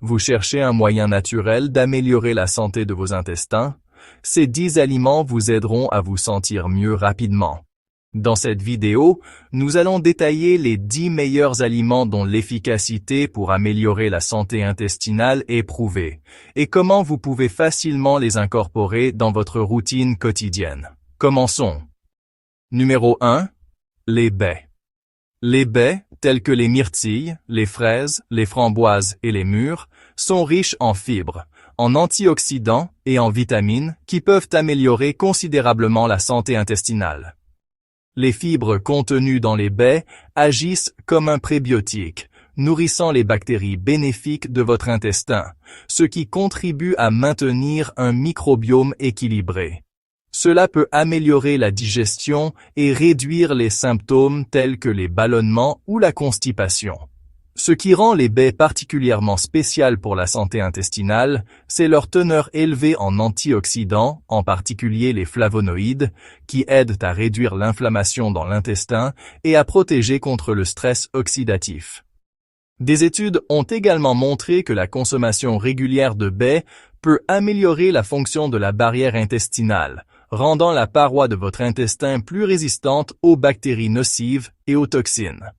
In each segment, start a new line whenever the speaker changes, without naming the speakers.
Vous cherchez un moyen naturel d'améliorer la santé de vos intestins? Ces 10 aliments vous aideront à vous sentir mieux rapidement. Dans cette vidéo, nous allons détailler les 10 meilleurs aliments dont l'efficacité pour améliorer la santé intestinale est prouvée, et comment vous pouvez facilement les incorporer dans votre routine quotidienne. Commençons. Numéro 1. Les baies. Les baies, telles que les myrtilles, les fraises, les framboises et les mûres, sont riches en fibres, en antioxydants et en vitamines qui peuvent améliorer considérablement la santé intestinale. Les fibres contenues dans les baies agissent comme un prébiotique, nourrissant les bactéries bénéfiques de votre intestin, ce qui contribue à maintenir un microbiome équilibré. Cela peut améliorer la digestion et réduire les symptômes tels que les ballonnements ou la constipation. Ce qui rend les baies particulièrement spéciales pour la santé intestinale, c'est leur teneur élevée en antioxydants, en particulier les flavonoïdes, qui aident à réduire l'inflammation dans l'intestin et à protéger contre le stress oxydatif. Des études ont également montré que la consommation régulière de baies peut améliorer la fonction de la barrière intestinale, rendant la paroi de votre intestin plus résistante aux bactéries nocives et aux toxines.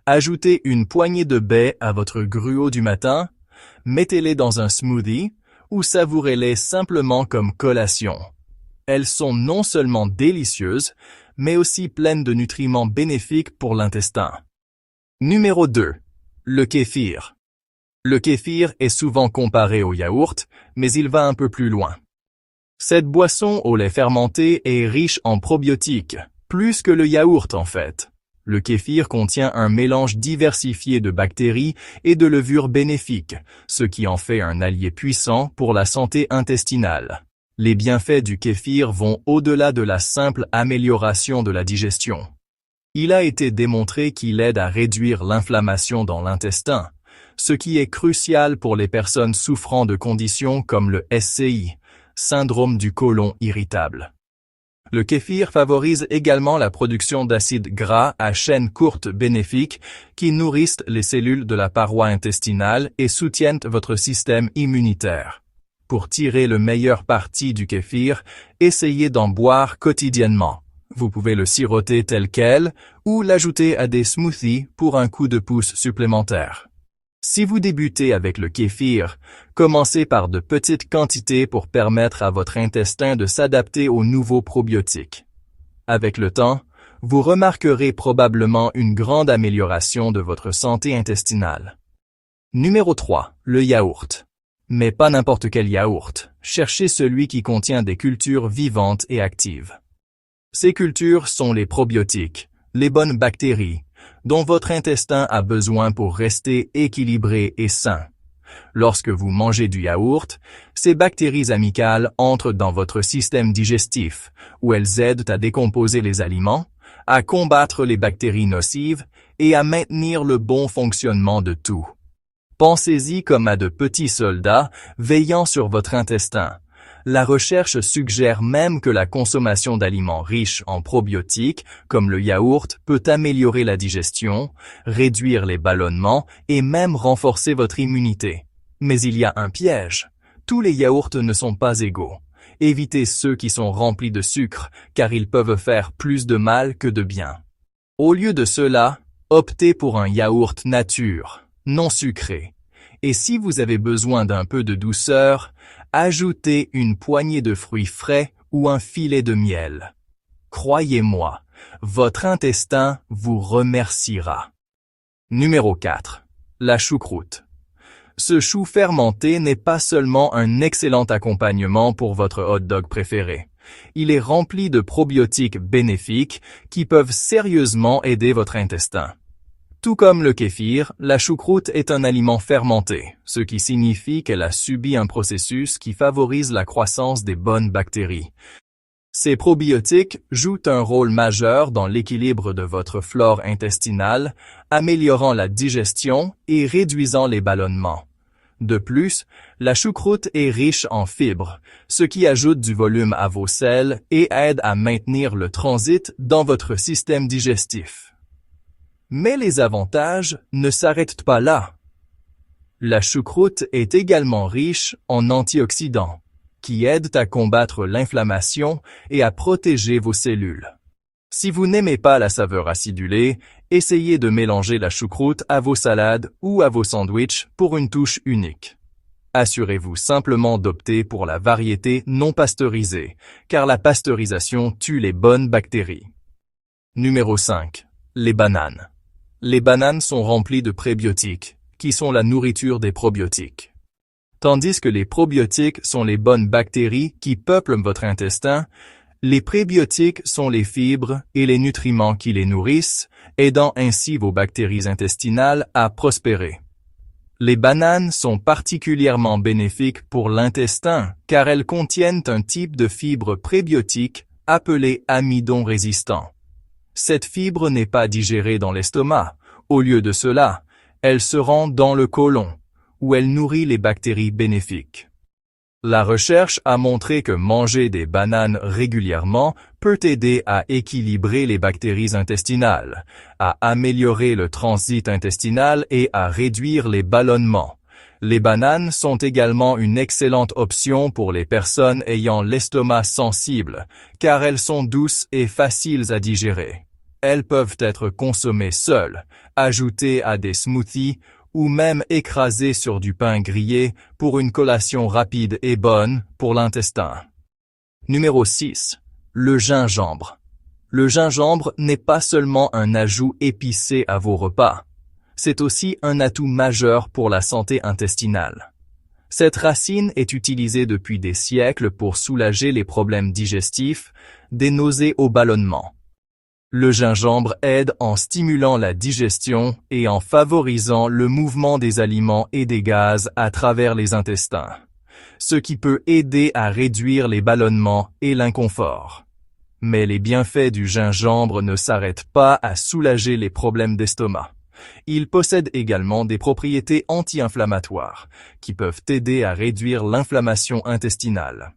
Ajoutez une poignée de baies à votre gruau du matin, mettez-les dans un smoothie ou savourez-les simplement comme collation. Elles sont non seulement délicieuses, mais aussi pleines de nutriments bénéfiques pour l'intestin. Numéro 2. Le kéfir. Le kéfir est souvent comparé au yaourt, mais il va un peu plus loin. Cette boisson au lait fermenté est riche en probiotiques, plus que le yaourt en fait. Le kéfir contient un mélange diversifié de bactéries et de levures bénéfiques, ce qui en fait un allié puissant pour la santé intestinale. Les bienfaits du kéfir vont au-delà de la simple amélioration de la digestion. Il a été démontré qu'il aide à réduire l'inflammation dans l'intestin, ce qui est crucial pour les personnes souffrant de conditions comme le SCI, syndrome du côlon irritable. Le kéfir favorise également la production d'acides gras à chaîne courte bénéfiques qui nourrissent les cellules de la paroi intestinale et soutiennent votre système immunitaire. Pour tirer le meilleur parti du kéfir, essayez d'en boire quotidiennement. Vous pouvez le siroter tel quel ou l'ajouter à des smoothies pour un coup de pouce supplémentaire. Si vous débutez avec le kéfir, commencez par de petites quantités pour permettre à votre intestin de s'adapter aux nouveaux probiotiques. Avec le temps, vous remarquerez probablement une grande amélioration de votre santé intestinale. Numéro 3. Le yaourt. Mais pas n'importe quel yaourt. Cherchez celui qui contient des cultures vivantes et actives. Ces cultures sont les probiotiques, les bonnes bactéries, dont votre intestin a besoin pour rester équilibré et sain. Lorsque vous mangez du yaourt, ces bactéries amicales entrent dans votre système digestif, où elles aident à décomposer les aliments, à combattre les bactéries nocives et à maintenir le bon fonctionnement de tout. Pensez-y comme à de petits soldats veillant sur votre intestin. La recherche suggère même que la consommation d'aliments riches en probiotiques, comme le yaourt, peut améliorer la digestion, réduire les ballonnements et même renforcer votre immunité. Mais il y a un piège. Tous les yaourts ne sont pas égaux. Évitez ceux qui sont remplis de sucre, car ils peuvent faire plus de mal que de bien. Au lieu de cela, optez pour un yaourt nature, non sucré. Et si vous avez besoin d'un peu de douceur, ajoutez une poignée de fruits frais ou un filet de miel. Croyez-moi, votre intestin vous remerciera. Numéro 4. La choucroute. Ce chou fermenté n'est pas seulement un excellent accompagnement pour votre hot dog préféré. Il est rempli de probiotiques bénéfiques qui peuvent sérieusement aider votre intestin. Tout comme le kéfir, la choucroute est un aliment fermenté, ce qui signifie qu'elle a subi un processus qui favorise la croissance des bonnes bactéries. Ces probiotiques jouent un rôle majeur dans l'équilibre de votre flore intestinale, améliorant la digestion et réduisant les ballonnements. De plus, la choucroute est riche en fibres, ce qui ajoute du volume à vos selles et aide à maintenir le transit dans votre système digestif. Mais les avantages ne s'arrêtent pas là. La choucroute est également riche en antioxydants, qui aident à combattre l'inflammation et à protéger vos cellules. Si vous n'aimez pas la saveur acidulée, essayez de mélanger la choucroute à vos salades ou à vos sandwichs pour une touche unique. Assurez-vous simplement d'opter pour la variété non pasteurisée, car la pasteurisation tue les bonnes bactéries. Numéro 5. Les bananes. Les bananes sont remplies de prébiotiques, qui sont la nourriture des probiotiques. Tandis que les probiotiques sont les bonnes bactéries qui peuplent votre intestin, les prébiotiques sont les fibres et les nutriments qui les nourrissent, aidant ainsi vos bactéries intestinales à prospérer. Les bananes sont particulièrement bénéfiques pour l'intestin car elles contiennent un type de fibre prébiotique appelé amidon résistant. Cette fibre n'est pas digérée dans l'estomac. Au lieu de cela, elle se rend dans le côlon, où elle nourrit les bactéries bénéfiques. La recherche a montré que manger des bananes régulièrement peut aider à équilibrer les bactéries intestinales, à améliorer le transit intestinal et à réduire les ballonnements. Les bananes sont également une excellente option pour les personnes ayant l'estomac sensible, car elles sont douces et faciles à digérer. Elles peuvent être consommées seules, ajoutées à des smoothies, ou même écrasées sur du pain grillé pour une collation rapide et bonne pour l'intestin. Numéro 6. Le gingembre. Le gingembre n'est pas seulement un ajout épicé à vos repas. C'est aussi un atout majeur pour la santé intestinale. Cette racine est utilisée depuis des siècles pour soulager les problèmes digestifs, des nausées au ballonnement. Le gingembre aide en stimulant la digestion et en favorisant le mouvement des aliments et des gaz à travers les intestins, ce qui peut aider à réduire les ballonnements et l'inconfort. Mais les bienfaits du gingembre ne s'arrêtent pas à soulager les problèmes d'estomac. Il possède également des propriétés anti-inflammatoires qui peuvent aider à réduire l'inflammation intestinale.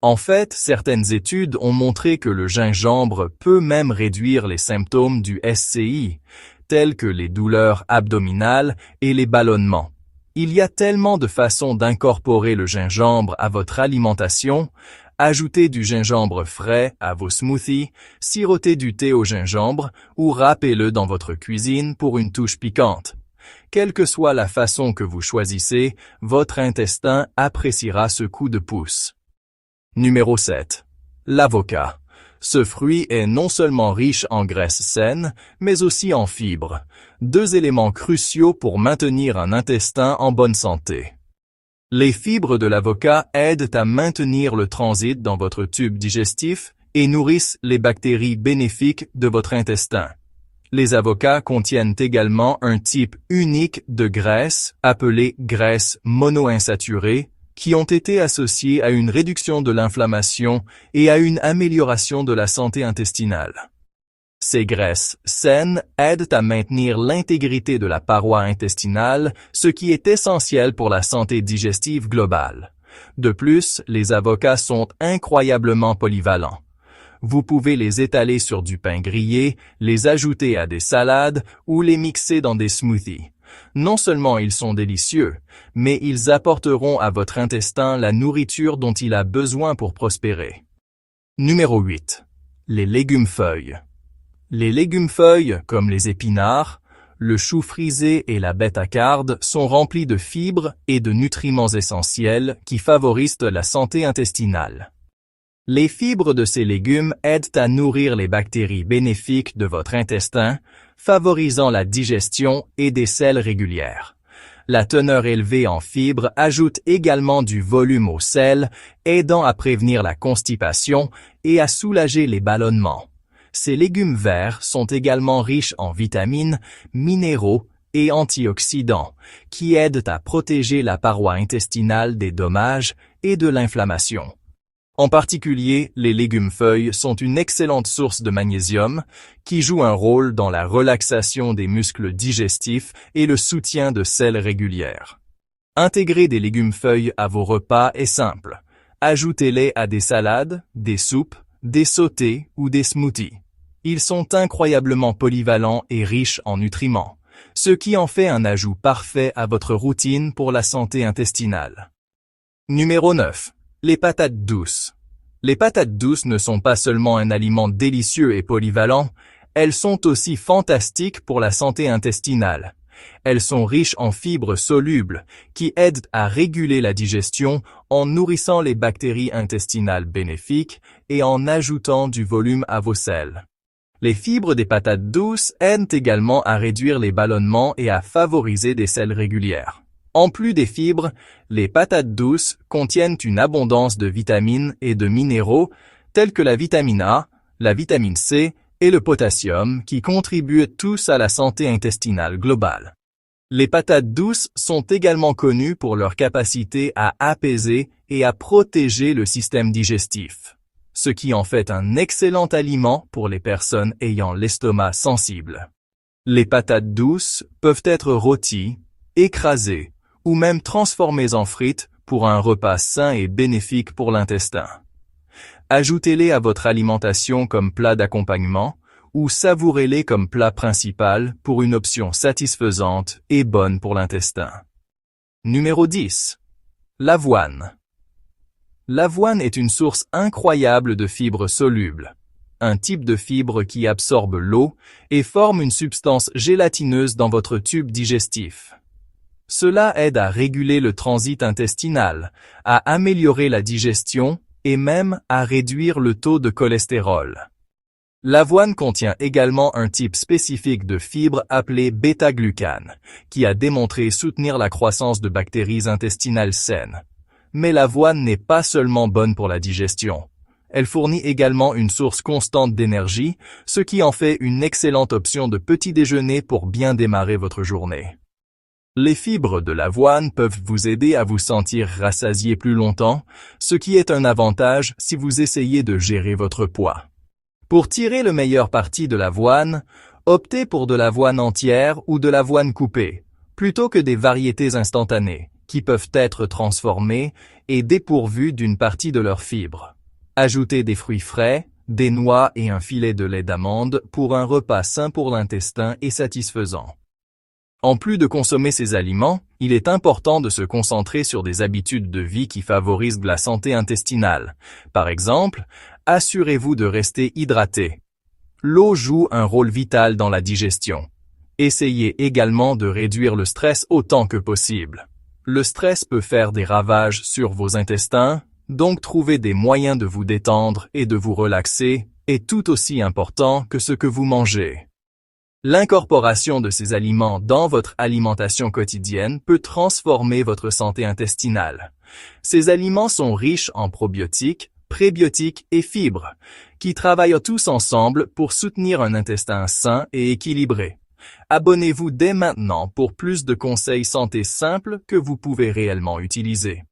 En fait, certaines études ont montré que le gingembre peut même réduire les symptômes du SCI, tels que les douleurs abdominales et les ballonnements. Il y a tellement de façons d'incorporer le gingembre à votre alimentation. Ajoutez du gingembre frais à vos smoothies, sirotez du thé au gingembre ou râpez-le dans votre cuisine pour une touche piquante. Quelle que soit la façon que vous choisissez, votre intestin appréciera ce coup de pouce. Numéro 7. L'avocat. Ce fruit est non seulement riche en graisses saines, mais aussi en fibres, deux éléments cruciaux pour maintenir un intestin en bonne santé. Les fibres de l'avocat aident à maintenir le transit dans votre tube digestif et nourrissent les bactéries bénéfiques de votre intestin. Les avocats contiennent également un type unique de graisse, appelée graisse monoinsaturée, qui ont été associés à une réduction de l'inflammation et à une amélioration de la santé intestinale. Ces graisses saines aident à maintenir l'intégrité de la paroi intestinale, ce qui est essentiel pour la santé digestive globale. De plus, les avocats sont incroyablement polyvalents. Vous pouvez les étaler sur du pain grillé, les ajouter à des salades ou les mixer dans des smoothies. Non seulement ils sont délicieux, mais ils apporteront à votre intestin la nourriture dont il a besoin pour prospérer. Numéro 8. Les légumes-feuilles. Les légumes-feuilles, comme les épinards, le chou frisé et la bêta-carde, sont remplis de fibres et de nutriments essentiels qui favorisent la santé intestinale. Les fibres de ces légumes aident à nourrir les bactéries bénéfiques de votre intestin, favorisant la digestion et des selles régulières. La teneur élevée en fibres ajoute également du volume aux selles, aidant à prévenir la constipation et à soulager les ballonnements. Ces légumes verts sont également riches en vitamines, minéraux et antioxydants, qui aident à protéger la paroi intestinale des dommages et de l'inflammation. En particulier, les légumes-feuilles sont une excellente source de magnésium qui joue un rôle dans la relaxation des muscles digestifs et le soutien de selles régulières. Intégrer des légumes-feuilles à vos repas est simple. Ajoutez-les à des salades, des soupes, des sautés ou des smoothies. Ils sont incroyablement polyvalents et riches en nutriments. ce qui en fait un ajout parfait à votre routine pour la santé intestinale. Numéro 9. Les patates douces. Les patates douces ne sont pas seulement un aliment délicieux et polyvalent, elles sont aussi fantastiques pour la santé intestinale. Elles sont riches en fibres solubles qui aident à réguler la digestion en nourrissant les bactéries intestinales bénéfiques et en ajoutant du volume à vos selles. Les fibres des patates douces aident également à réduire les ballonnements et à favoriser des selles régulières. En plus des fibres, les patates douces contiennent une abondance de vitamines et de minéraux tels que la vitamine A, la vitamine C et le potassium qui contribuent tous à la santé intestinale globale. Les patates douces sont également connues pour leur capacité à apaiser et à protéger le système digestif, ce qui en fait un excellent aliment pour les personnes ayant l'estomac sensible. Les patates douces peuvent être rôties, écrasées ou même transformées en frites pour un repas sain et bénéfique pour l'intestin. Ajoutez-les à votre alimentation comme plat d'accompagnement ou savourez-les comme plat principal pour une option satisfaisante et bonne pour l'intestin. Numéro 10. L'avoine. L'avoine est une source incroyable de fibres solubles, un type de fibre qui absorbe l'eau et forme une substance gélatineuse dans votre tube digestif. Cela aide à réguler le transit intestinal, à améliorer la digestion et même à réduire le taux de cholestérol. L'avoine contient également un type spécifique de fibre appelé bêta-glucane, qui a démontré soutenir la croissance de bactéries intestinales saines. Mais l'avoine n'est pas seulement bonne pour la digestion. Elle fournit également une source constante d'énergie, ce qui en fait une excellente option de petit déjeuner pour bien démarrer votre journée. Les fibres de l'avoine peuvent vous aider à vous sentir rassasié plus longtemps, ce qui est un avantage si vous essayez de gérer votre poids. Pour tirer le meilleur parti de l'avoine, optez pour de l'avoine entière ou de l'avoine coupée, plutôt que des variétés instantanées, qui peuvent être transformées et dépourvues d'une partie de leurs fibres. Ajoutez des fruits frais, des noix et un filet de lait d'amande pour un repas sain pour l'intestin et satisfaisant. En plus de consommer ces aliments, il est important de se concentrer sur des habitudes de vie qui favorisent la santé intestinale. Par exemple, assurez-vous de rester hydraté. L'eau joue un rôle vital dans la digestion. Essayez également de réduire le stress autant que possible. Le stress peut faire des ravages sur vos intestins, donc trouver des moyens de vous détendre et de vous relaxer est tout aussi important que ce que vous mangez. L'incorporation de ces aliments dans votre alimentation quotidienne peut transformer votre santé intestinale. Ces aliments sont riches en probiotiques, prébiotiques et fibres, qui travaillent tous ensemble pour soutenir un intestin sain et équilibré. Abonnez-vous dès maintenant pour plus de conseils santé simples que vous pouvez réellement utiliser.